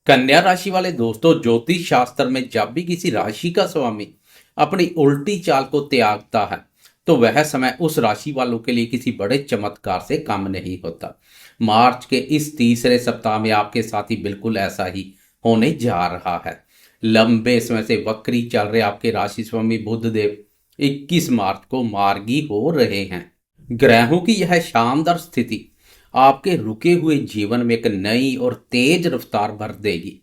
कन्या राशि वाले दोस्तों, ज्योतिष शास्त्र में जब भी किसी राशि का स्वामी अपनी उल्टी चाल को त्यागता है तो वह समय उस राशि वालों के लिए किसी बड़े चमत्कार से कम नहीं होता। मार्च के इस तीसरे सप्ताह में आपके साथ ही बिल्कुल ऐसा ही होने जा रहा है। लंबे समय से वक्री चल रहे आपके राशि स्वामी बुध देव 21 मार्च को मार्गी हो रहे हैं। ग्रहों की यह शानदार स्थिति आपके रुके हुए जीवन में एक नई और तेज रफ्तार भर देगी।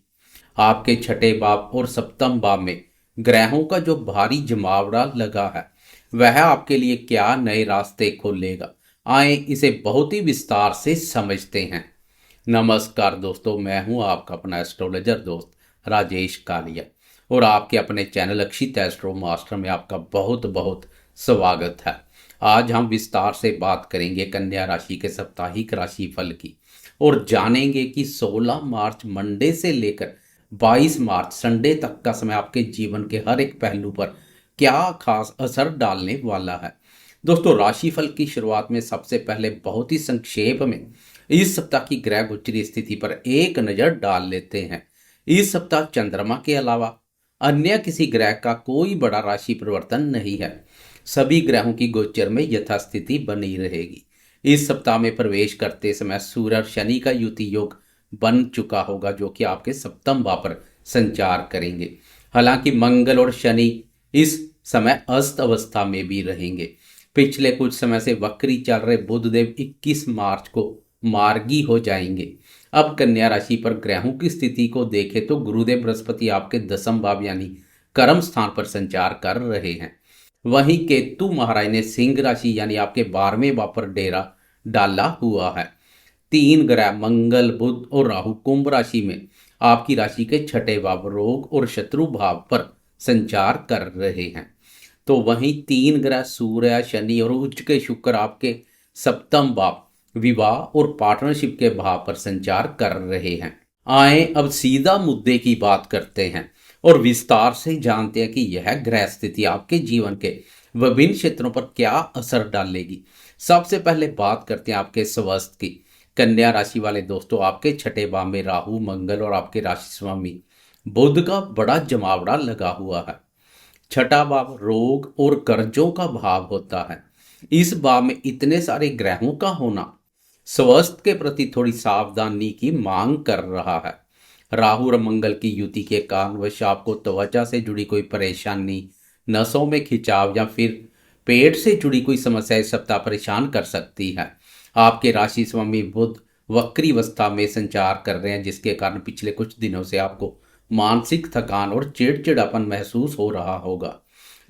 आपके छठे भाव और सप्तम भाव में ग्रहों का जो भारी जमावड़ा लगा है वह आपके लिए क्या नए रास्ते खोलेगा, आए इसे बहुत ही विस्तार से समझते हैं। नमस्कार दोस्तों, मैं हूं आपका अपना एस्ट्रोलॉजर दोस्त राजेश कालिया और आपके अपने चैनल अक्षित एस्ट्रो मास्टर में आपका बहुत बहुत स्वागत है। आज हम विस्तार से बात करेंगे कन्या राशि के साप्ताहिक राशि फल की और जानेंगे कि 16 मार्च मंडे से लेकर 22 मार्च संडे तक का समय आपके जीवन के हर एक पहलू पर क्या खास असर डालने वाला है। दोस्तों, राशिफल की शुरुआत में सबसे पहले बहुत ही संक्षेप में इस सप्ताह की ग्रह गोचरी स्थिति पर एक नजर डाल लेते हैं। इस सप्ताह चंद्रमा के अलावा अन्य किसी ग्रह का कोई बड़ा राशि परिवर्तन नहीं है। सभी ग्रहों की गोचर में यथास्थिति बनी रहेगी। इस सप्ताह में प्रवेश करते समय सूर्य और शनि का युति योग बन चुका होगा जो कि आपके सप्तम भाव पर संचार करेंगे। हालांकि मंगल और शनि इस समय अस्त अवस्था में भी रहेंगे। पिछले कुछ समय से वक्री चल रहे बुधदेव 21 मार्च को मार्गी हो जाएंगे। अब कन्या राशि पर ग्रहों की स्थिति को देखें तो गुरुदेव बृहस्पति आपके दसम भाव यानी कर्म स्थान पर संचार कर रहे हैं। वहीं केतु महाराज ने सिंह राशि यानी आपके 12वें भाव पर डेरा डाला हुआ है। तीन ग्रह मंगल बुध और राहु कुंभ राशि में आपकी राशि के छठे भाव रोग और शत्रु भाव पर संचार कर रहे हैं। तो वहीं तीन ग्रह सूर्य शनि और उच्च के शुक्र आपके सप्तम भाव विवाह और पार्टनरशिप के भाव पर संचार कर रहे हैं। आए अब सीधा मुद्दे की बात करते हैं और विस्तार से जानते हैं कि यह ग्रह स्थिति आपके जीवन के विभिन्न क्षेत्रों पर क्या असर डालेगी। सबसे पहले बात करते हैं आपके स्वास्थ्य की। कन्या राशि वाले दोस्तों, आपके छठे भाव में राहु मंगल और आपके राशि स्वामी बुध का बड़ा जमावड़ा लगा हुआ है। छठा भाव रोग और कर्जों का भाव होता है। इस भाव में इतने सारे ग्रहों का होना स्वास्थ्य के प्रति थोड़ी सावधानी की मांग कर रहा है। राहु और मंगल की युति के कारणवश आपको त्वचा से जुड़ी कोई परेशानी, नसों में खिंचाव या फिर पेट से जुड़ी कोई समस्या इस सप्ताह परेशान कर सकती है। आपके राशि स्वामी बुध वक्री अवस्था में संचार कर रहे हैं जिसके कारण पिछले कुछ दिनों से आपको मानसिक थकान और चिड़चिड़ापन महसूस हो रहा होगा।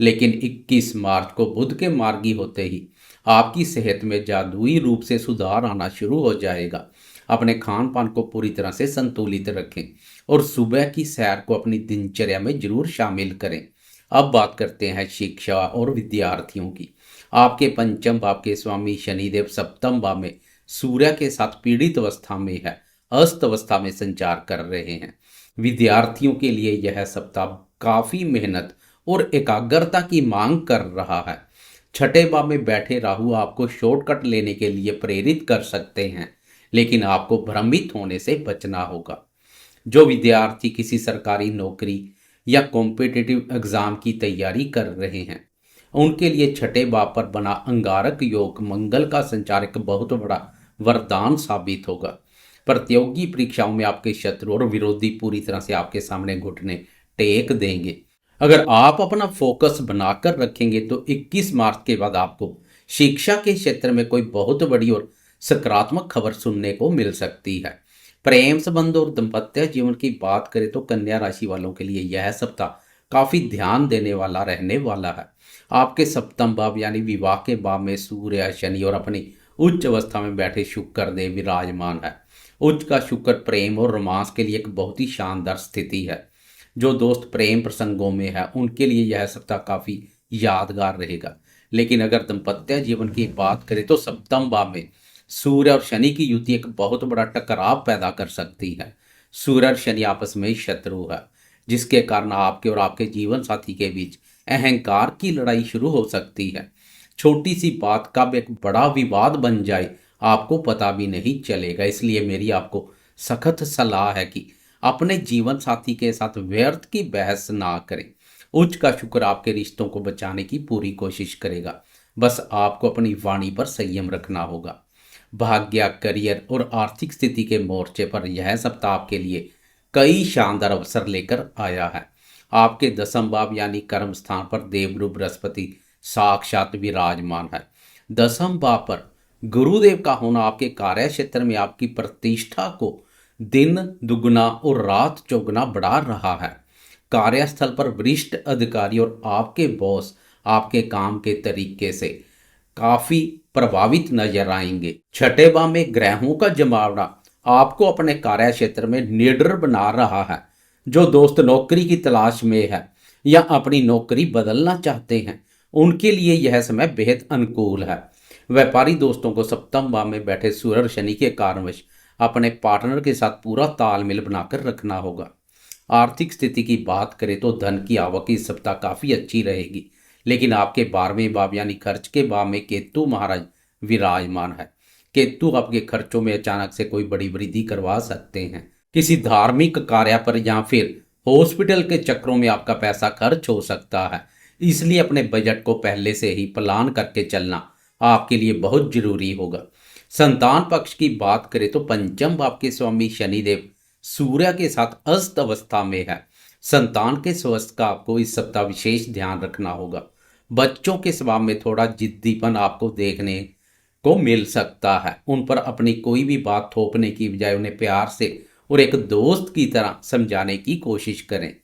लेकिन 21 मार्च को बुध के मार्गी होते ही आपकी सेहत में जादुई रूप से सुधार आना शुरू हो जाएगा। अपने खान पान को पूरी तरह से संतुलित रखें और सुबह की सैर को अपनी दिनचर्या में जरूर शामिल करें। अब बात करते हैं शिक्षा और विद्यार्थियों की। आपके पंचम भाव के स्वामी शनिदेव सप्तम भाव में सूर्य के साथ पीड़ित अवस्था में है, अस्त अवस्था में संचार कर रहे हैं। विद्यार्थियों के लिए यह सप्ताह काफी मेहनत और एकाग्रता की मांग कर रहा है। छठे भाव में बैठे राहु आपको शॉर्टकट लेने के लिए प्रेरित कर सकते हैं, लेकिन आपको भ्रमित होने से बचना होगा। जो विद्यार्थी किसी सरकारी नौकरी या कॉम्पिटिटिव एग्जाम की तैयारी कर रहे हैं उनके लिए छठे भाव पर बना अंगारक योग मंगल का संचार एक बहुत बड़ा वरदान साबित होगा। प्रतियोगी परीक्षाओं में आपके शत्रु और विरोधी पूरी तरह से आपके सामने घुटने टेक देंगे। अगर आप अपना फोकस बनाकर रखेंगे तो 21 मार्च के बाद आपको शिक्षा के क्षेत्र में कोई बहुत बड़ी और सकारात्मक खबर सुनने को मिल सकती है। प्रेम संबंध और दाम्पत्य जीवन की बात करें तो कन्या राशि वालों के लिए यह सप्ताह काफी ध्यान देने वाला रहने वाला है। आपके सप्तम भाव यानी विवाह के भाव में सूर्य शनि और अपनी उच्च अवस्था में बैठे शुक्र देव विराजमान है। उच्च का शुक्र प्रेम और रोमांस के लिए एक बहुत ही शानदार स्थिति है। जो दोस्त प्रेम प्रसंगों में है उनके लिए यह सप्ताह काफी यादगार रहेगा। लेकिन अगर दाम्पत्य जीवन की बात करें तो सप्तम भाव में सूर्य और शनि की युति एक बहुत बड़ा टकराव पैदा कर सकती है। सूर्य और शनि आपस में शत्रु है जिसके कारण आपके और आपके जीवन साथी के बीच अहंकार की लड़ाई शुरू हो सकती है। छोटी सी बात कब एक बड़ा विवाद बन जाए आपको पता भी नहीं चलेगा। इसलिए मेरी आपको सख्त सलाह है कि अपने जीवन साथी के साथ व्यर्थ की बहस ना करें। उच्च का शुक्र आपके रिश्तों को बचाने की पूरी कोशिश करेगा। बस आपको अपनी वाणी पर संयम रखना होगा। भाग्य, करियर और आर्थिक स्थिति के मोर्चे पर यह सप्ताह आपके लिए कई शानदार अवसर लेकर आया है। आपके दसम भाव यानी कर्म स्थान पर देवगुरु बृहस्पति साक्षात विराजमान है। दसम भाव पर गुरुदेव का होना आपके कार्य क्षेत्र में आपकी प्रतिष्ठा को दिन दुगना और रात चौगुना बढ़ा रहा है। कार्यस्थल पर वरिष्ठ अधिकारी और आपके बॉस आपके काम के तरीके से काफी प्रभावित नजर आएंगे। छठे भाव में ग्रहों का जमावड़ा आपको अपने कार्य क्षेत्र में निडर बना रहा है। जो दोस्त नौकरी की तलाश में है या अपनी नौकरी बदलना चाहते हैं, उनके लिए यह समय बेहद अनुकूल है। व्यापारी दोस्तों को सप्तम भाव में बैठे सूर्य और शनि के कारणवश अपने पार्टनर के साथ पूरा तालमेल बनाकर रखना होगा। आर्थिक स्थिति की बात करें तो धन की आवक इस सप्ताह काफी अच्छी रहेगी, लेकिन आपके 12वें भाव यानी खर्च के भाव में केतु महाराज विराजमान है। केतु आपके खर्चों में अचानक से कोई बड़ी वृद्धि करवा सकते हैं। किसी धार्मिक कार्य पर या फिर हॉस्पिटल के चक्रों में आपका पैसा खर्च हो सकता है, इसलिए अपने बजट को पहले से ही प्लान करके चलना आपके लिए बहुत जरूरी होगा। संतान पक्ष की बात करें तो पंचम भाव के स्वामी शनिदेव सूर्य के साथ अस्त अवस्था में है। संतान के स्वास्थ्य का आपको इस सप्ताह विशेष ध्यान रखना होगा। बच्चों के स्वभाव में थोड़ा जिद्दीपन आपको देखने को मिल सकता है। उन पर अपनी कोई भी बात थोपने की बजाय उन्हें प्यार से और एक दोस्त की तरह समझाने की कोशिश करें।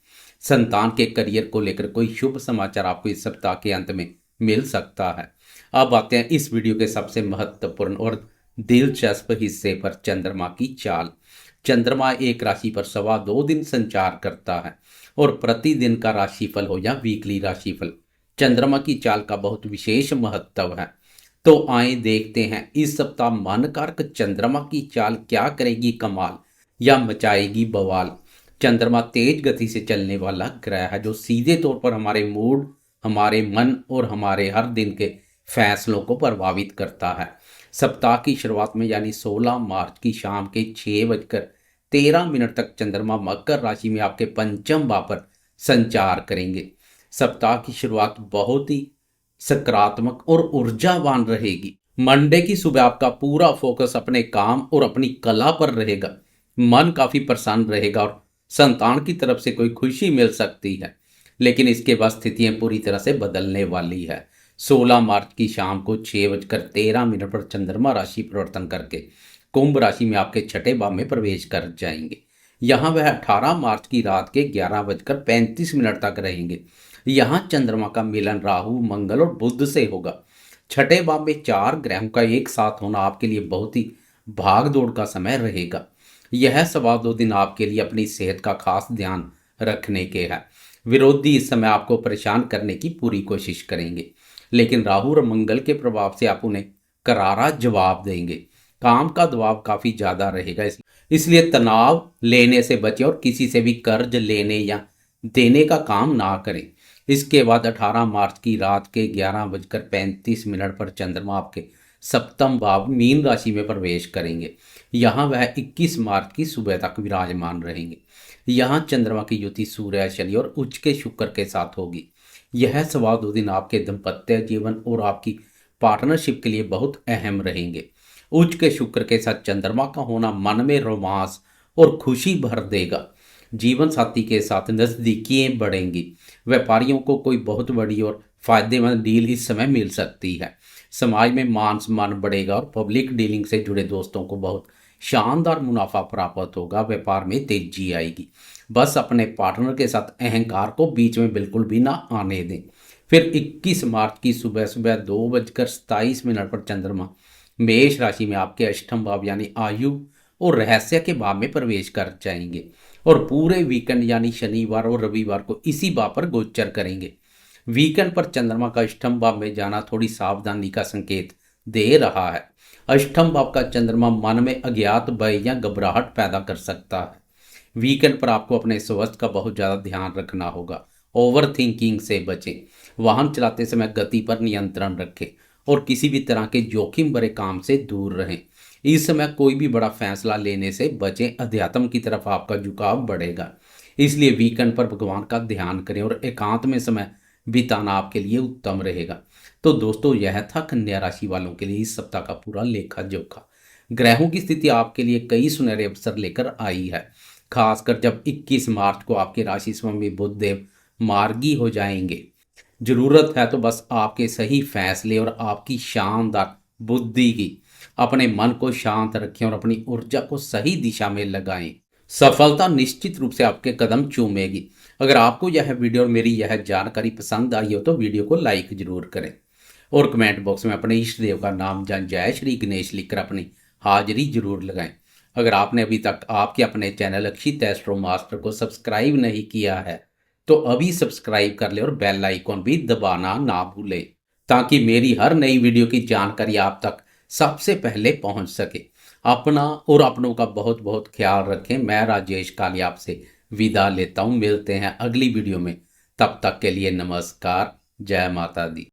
संतान के करियर को लेकर कोई शुभ समाचार आपको इस सप्ताह के अंत में मिल सकता है। अब आते हैं इस वीडियो के सबसे महत्वपूर्ण और दिलचस्प हिस्से पर, चंद्रमा की चाल। चंद्रमा एक राशि पर 2.25 दिन संचार करता है और प्रतिदिन का राशिफल हो या वीकली राशिफल, चंद्रमा की चाल का बहुत विशेष महत्व है। तो आए देखते हैं इस सप्ताह मन कारक चंद्रमा की चाल क्या करेगी कमाल या मचाएगी बवाल। चंद्रमा तेज गति से चलने वाला ग्रह है जो सीधे तौर पर हमारे मूड, हमारे मन और हमारे हर दिन के फैसलों को प्रभावित करता है। सप्ताह की शुरुआत में यानी 16 मार्च की शाम के 6:13 तक चंद्रमा मकर राशि में आपके पंचम भाव पर संचार करेंगे। सप्ताह की शुरुआत बहुत ही सकारात्मक और ऊर्जावान रहेगी। मंडे की सुबह आपका पूरा फोकस अपने काम और अपनी कला पर रहेगा। मन काफी प्रसन्न रहेगा और संतान की तरफ से कोई खुशी मिल सकती है, लेकिन इसके बाद स्थितियां पूरी तरह से बदलने वाली है। 16 मार्च की शाम को 6:13 पर चंद्रमा राशि परिवर्तन करके कुंभ राशि में आपके छठे भाव में प्रवेश कर जाएंगे। यहाँ वह 18 मार्च की रात के 11:35 तक रहेंगे। यहाँ चंद्रमा का मिलन राहु, मंगल और बुध से होगा। छठे भाव में 4 ग्रहों का एक साथ होना आपके लिए बहुत ही भाग दौड़ का समय रहेगा। यह 2.25 दिन आपके लिए अपनी सेहत का खास ध्यान रखने के है। विरोधी इस समय आपको परेशान करने की पूरी कोशिश करेंगे, लेकिन राहु और मंगल के प्रभाव से आप उन्हें करारा जवाब देंगे। काम का दबाव काफी ज्यादा रहेगा, इसलिए तनाव लेने से बचें और किसी से भी कर्ज लेने या देने का काम ना करें। इसके बाद 18 मार्च की रात के 11:35 पर चंद्रमा आपके सप्तम भाव मीन राशि में प्रवेश करेंगे। यहाँ वह 21 मार्च की सुबह तक विराजमान रहेंगे। यहाँ चंद्रमा की युति सूर्य, शनि और उच्च के शुक्र के साथ होगी। यह 2.25 दिन आपके दाम्पत्य जीवन और आपकी पार्टनरशिप के लिए बहुत अहम रहेंगे। उच्च के शुक्र के साथ चंद्रमा का होना मन में रोमांस और खुशी भर देगा। जीवन साथी के साथ नजदीकियां बढ़ेंगी। व्यापारियों को कोई बहुत बड़ी और फायदेमंद डील इस समय मिल सकती है। समाज में मान सम्मान बढ़ेगा और पब्लिक डीलिंग से जुड़े दोस्तों को बहुत शानदार मुनाफा प्राप्त होगा। व्यापार में तेजी आएगी। बस अपने पार्टनर के साथ अहंकार को बीच में बिल्कुल भी ना आने दें। फिर 21 मार्च की सुबह 2:27 पर चंद्रमा मेष राशि में आपके अष्टम भाव यानी आयु और रहस्य के भाव में प्रवेश कर जाएंगे और पूरे वीकेंड यानी शनिवार और रविवार को इसी भाव पर गोचर करेंगे। वीकेंड पर चंद्रमा का अष्टम भाव में जाना थोड़ी सावधानी का संकेत दे रहा है। अष्टम भाव का चंद्रमा मन में अज्ञात भय या घबराहट पैदा कर सकता है। वीकेंड पर आपको अपने स्वास्थ्य का बहुत ज़्यादा ध्यान रखना होगा। ओवर थिंकिंग से बचें। वाहन चलाते समय गति पर नियंत्रण रखें और किसी भी तरह के जोखिम भरे काम से दूर रहें। इस समय कोई भी बड़ा फैसला लेने से बचें, अध्यात्म की तरफ आपका झुकाव बढ़ेगा। इसलिए वीकेंड पर भगवान का ध्यान करें और एकांत में समय बिताना आपके लिए उत्तम रहेगा। तो दोस्तों, यह था कन्या राशि वालों के लिए इस सप्ताह का पूरा लेखा जोखा। ग्रहों की स्थिति आपके लिए कई सुनहरे अवसर लेकर आई है, खासकर जब 21 मार्च को आपके राशि स्वामी बुध देव मार्गी हो जाएंगे। जरूरत है तो बस आपके सही फैसले और आपकी शानदार बुद्धि की। अपने मन को शांत रखें और अपनी ऊर्जा को सही दिशा में लगाएं। सफलता निश्चित रूप से आपके कदम चूमेगी। अगर आपको यह वीडियो और मेरी यह जानकारी पसंद आई हो तो वीडियो को लाइक जरूर करें और कमेंट बॉक्स में अपने इष्ट देव का नाम या जय श्री गणेश लिखकर अपनी हाजिरी जरूर लगाएं। अगर आपने अभी तक आपके अपने चैनल अक्षित एस्ट्रो मास्टर को सब्सक्राइब नहीं किया है तो अभी सब्सक्राइब कर ले और बेल आइकॉन भी दबाना ना भूलें, ताकि मेरी हर नई वीडियो की जानकारी आप तक सबसे पहले पहुंच सके। अपना और अपनों का बहुत बहुत ख्याल रखें। मैं राजेश कालिया आपसे विदा लेता हूं। मिलते हैं अगली वीडियो में। तब तक के लिए नमस्कार। जय माता दी।